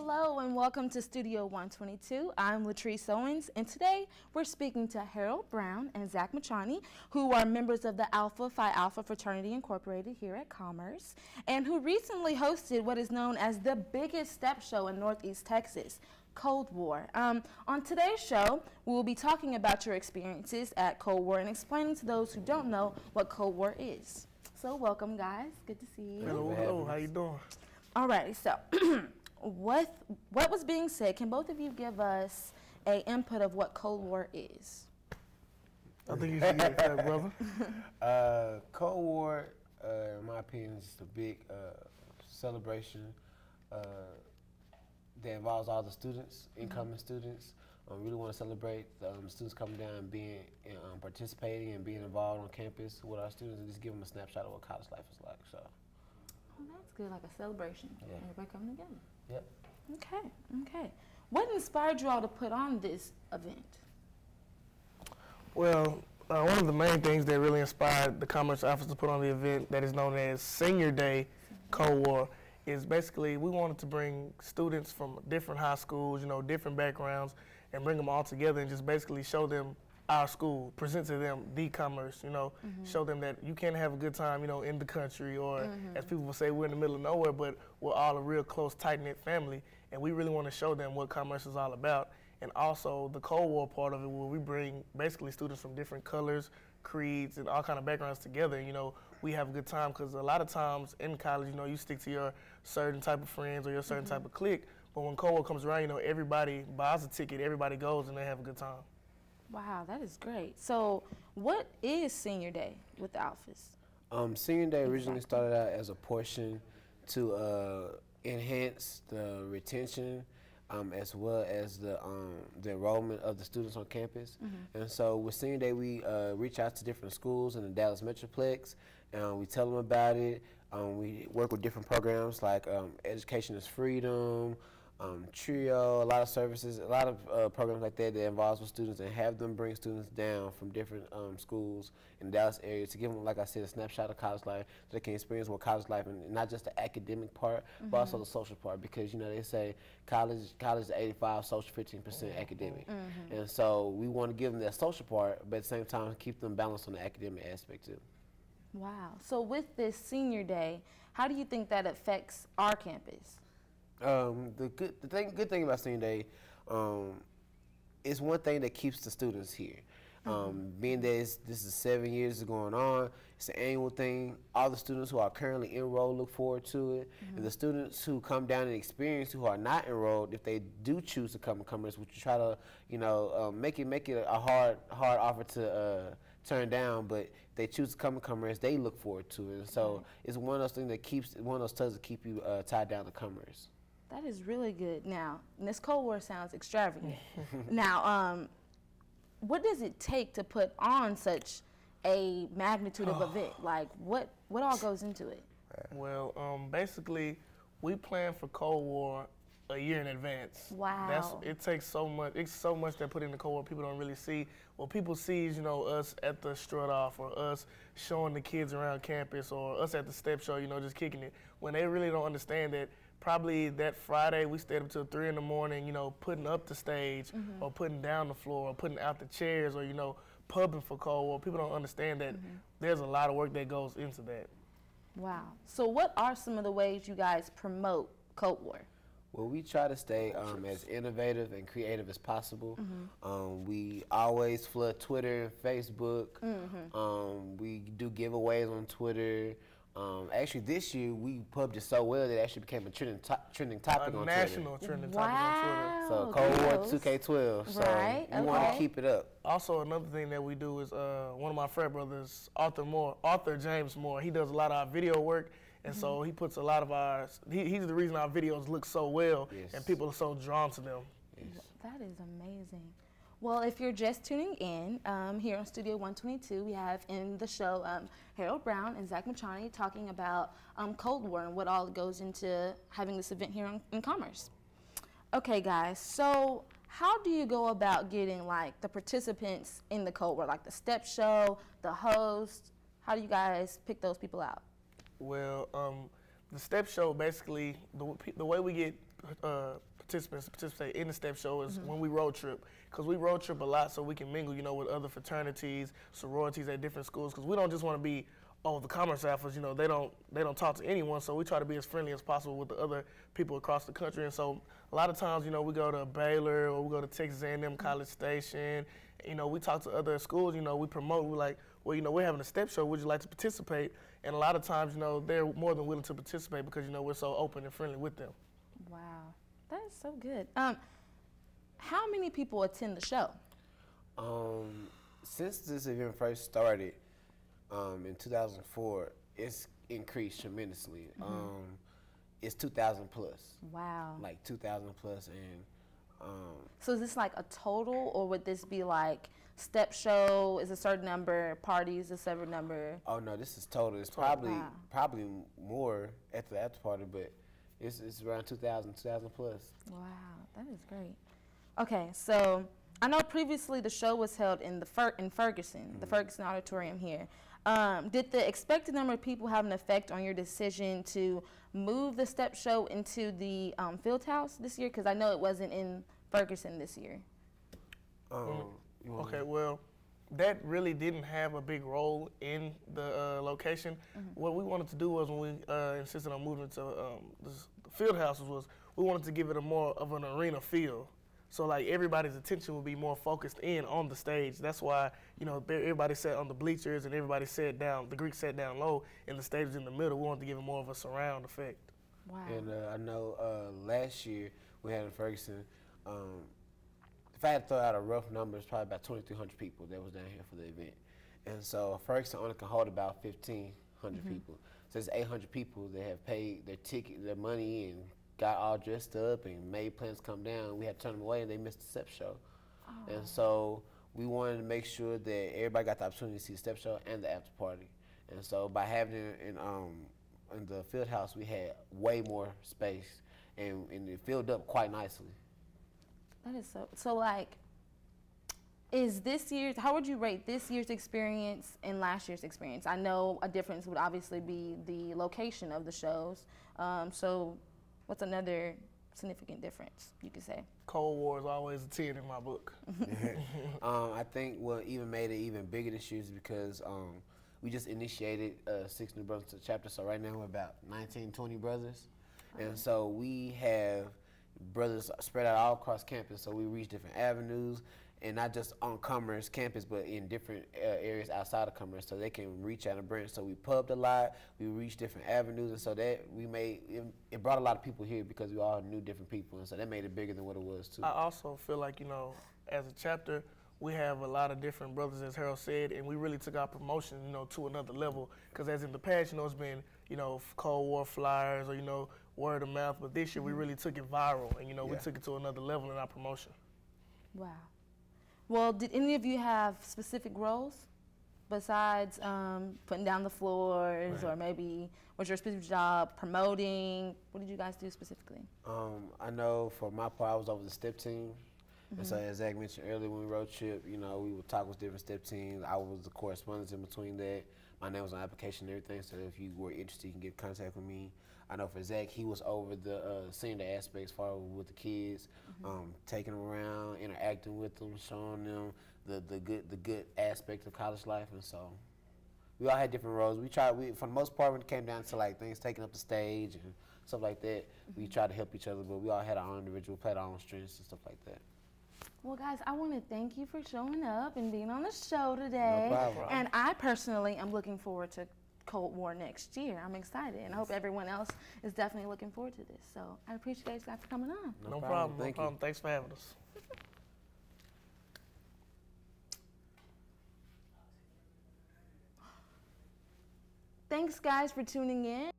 Hello and welcome to Studio 122. I'm Latrice Owens, and today we're speaking to Harold Brown and Zach Machani, who are members of the Alpha Phi Alpha Fraternity Incorporated here at Commerce, and who recently hosted what is known as the biggest step show in Northeast Texas, Cold War. On today's show, we will be talking about your experiences at Cold War and explaining to those who don't know what Cold War is. So welcome, guys. Good to see you. Hello, how you doing? All right, so what was being said, can both of you give us an input of what Cold War is? I think you should get that, brother. Cold War, in my opinion, is a big celebration that involves all the students, incoming students. Really want to celebrate the students coming down and being participating and being involved on campus with our students, and just give them a snapshot of what college life is like. So. Oh, that's good, like a celebration. Yeah. Everybody coming together. Yep. Okay. What inspired you all to put on this event? Well, one of the main things that really inspired the Commerce office to put on the event that is known as Senior Day Cold War is basically we wanted to bring students from different high schools, different backgrounds, and bring them all together and just basically show them our school, present to them the Commerce, show them that you can have a good time, in the country, or as people will say, we're in the middle of nowhere, but we're all a real close, tight-knit family, and we really want to show them what Commerce is all about. And also the Cold War part of it, where we bring basically students from different colors, creeds, and all kind of backgrounds together. We have a good time, because a lot of times in college, you stick to your certain type of friends or your certain type of clique, but when Cold War comes around, everybody buys a ticket, everybody goes, and they have a good time. Wow, that is great. So what is Senior Day with the Alphas? Senior Day originally started out as a portion to enhance the retention as well as the enrollment of the students on campus. And so with Senior Day, we reach out to different schools in the Dallas Metroplex, and we tell them about it. We work with different programs like Education is Freedom, Trio, a lot of services, a lot of programs like that involves with students, and have them bring students down from different schools in the Dallas area to give them, like I said, a snapshot of college life so they can experience what college life, and not just the academic part, but also the social part, because they say college is 85, social 15% academic. And so we want to give them that social part, but at the same time keep them balanced on the academic aspect too. Wow. So with this Senior Day, how do you think that affects our campus? The good thing about Senior Day is one thing that keeps the students here. Being that this is 7 years going on, it's an annual thing. All the students who are currently enrolled look forward to it, and the students who come down and experience who are not enrolled, if they do choose to come to Commerce, which we try to make it a hard offer to turn down, but if they choose to come to Commerce, they look forward to it. And so it's one of those things that one of those tugs that keep you tied down to Commerce. That is really good. Now, this Cold War sounds extravagant. Now, what does it take to put on such a magnitude of event? Like, what all goes into it? Well, basically, we plan for Cold War a year in advance. Wow. It takes so much. It's so much that put into Cold War people don't really see. What people see is, us at the strut off, or us showing the kids around campus, or us at the step show, just kicking it. When they really don't understand that probably that Friday we stayed up till 3 in the morning, putting up the stage, or putting down the floor, or putting out the chairs, or, pubbing for Cold War. People don't understand that there's a lot of work that goes into that. Wow. So what are some of the ways you guys promote Cold War? Well, we try to stay as innovative and creative as possible. We always flood Twitter and Facebook. We do giveaways on Twitter. Actually, this year we pubbed it so well that it actually became a trending topic on Twitter. National trending topic on Twitter. So Cold War 2K12. So we want to keep it up. Also, another thing that we do is one of my frat brothers, Arthur James Moore. He does a lot of our video work. And so he puts a lot of he's the reason our videos look so well, and people are so drawn to them. That is amazing. Well, if you're just tuning in, here on Studio 122, we have in the show Harold Brown and Zach Machani talking about Cold War and what all goes into having this event here in Commerce. Okay, guys, so how do you go about getting like the participants in the Cold War, like the step show, the host? How do you guys pick those people out? Well, the step show, basically, the way we get participants to participate in the step show is when we road trip. Because we road trip a lot so we can mingle, you know, with other fraternities, sororities at different schools. Because we don't just want to be, oh, the Commerce Alphas, you know, they don't talk to anyone. So we try to be as friendly as possible with the other people across the country. And so a lot of times, you know, we go to Baylor or we go to Texas A&M College Station. You know, we talk to other schools, you know, we promote, we're like, well, you know, we're having a step show, would you like to participate? And a lot of times, you know, they're more than willing to participate because, you know, we're so open and friendly with them. Wow, that is so good. How many people attend the show? Since this event first started in 2004, it's increased tremendously. It's 2,000 plus. Wow. Like 2,000 plus, and so is this like a total, or would this be like step show is a certain number, parties a certain number? Oh no, this is total. It's probably more at the after party, but it's around 2,000 plus. Wow, that is great. Okay, so I know previously the show was held in Ferguson, the Ferguson Auditorium here. Did the expected number of people have an effect on your decision to move the step show into the field house this year? Because I know it wasn't in Ferguson this year. Okay, well, that really didn't have a big role in the location. What we wanted to do was, when we insisted on moving to the field houses, was we wanted to give it a more of an arena feel. So like everybody's attention would be more focused in on the stage. That's why, you know, everybody sat on the bleachers and everybody sat down, the Greeks sat down low and the stage was in the middle. We wanted to give it more of a surround effect. Wow. And I know last year we had in Ferguson, if I had to throw out a rough number, it's probably about 2,300 people that was down here for the event. And so Ferguson only can hold about 1,500 people. So it's 800 people that have paid their ticket, their money, and got all dressed up and made plans to come down. We had to turn them away, and they missed the step show. Oh. And so we wanted to make sure that everybody got the opportunity to see the step show and the after party. And so by having it in the field house, we had way more space, and it filled up quite nicely. That is so like, is this year's, how would you rate this year's experience and last year's experience? I know a difference would obviously be the location of the shows. So what's another significant difference you could say? Cold War is always a 10 in my book. I think what even made it even bigger this year is because we just initiated 6 new brothers to the chapter. So right now we're about 19, 20 brothers. And so we have brothers spread out all across campus. So we reach different avenues, and not just on Commerce campus, but in different areas outside of Commerce, so they can reach out and branch. So we pubbed a lot, we reached different avenues, and so that it brought a lot of people here because we all knew different people, and so that made it bigger than what it was too. I also feel like, you know, as a chapter, we have a lot of different brothers, as Harold said, and we really took our promotion, you know, to another level. Because as in the past, you know, it's been, you know, Cold War flyers or, you know, word of mouth, but this year we really took it viral, and, you know, we took it to another level in our promotion. Wow. Well, did any of you have specific roles besides putting down the floors, or maybe was your specific job promoting? What did you guys do specifically? I know for my part, I was over the step team. And so as Zach mentioned earlier, when we road trip, you know, we would talk with different step teams. I was the correspondence in between that. My name was on the application and everything, so if you were interested, you can get in contact with me. I know for Zach, he was over the senior aspects, as far as with the kids, taking them around, interacting with them, showing them the good aspect of college life. And so we all had different roles. For the most part, when it came down to like things taking up the stage and stuff like that, we tried to help each other, but we all had our own individual, played our own strengths and stuff like that. Well, guys, I want to thank you for showing up and being on the show today. No problem. And I personally am looking forward to Cold War next year. I'm excited, and I hope everyone else is definitely looking forward to this. So I appreciate you guys for coming on. No problem. No problem. Thanks for having us. Thanks, guys, for tuning in.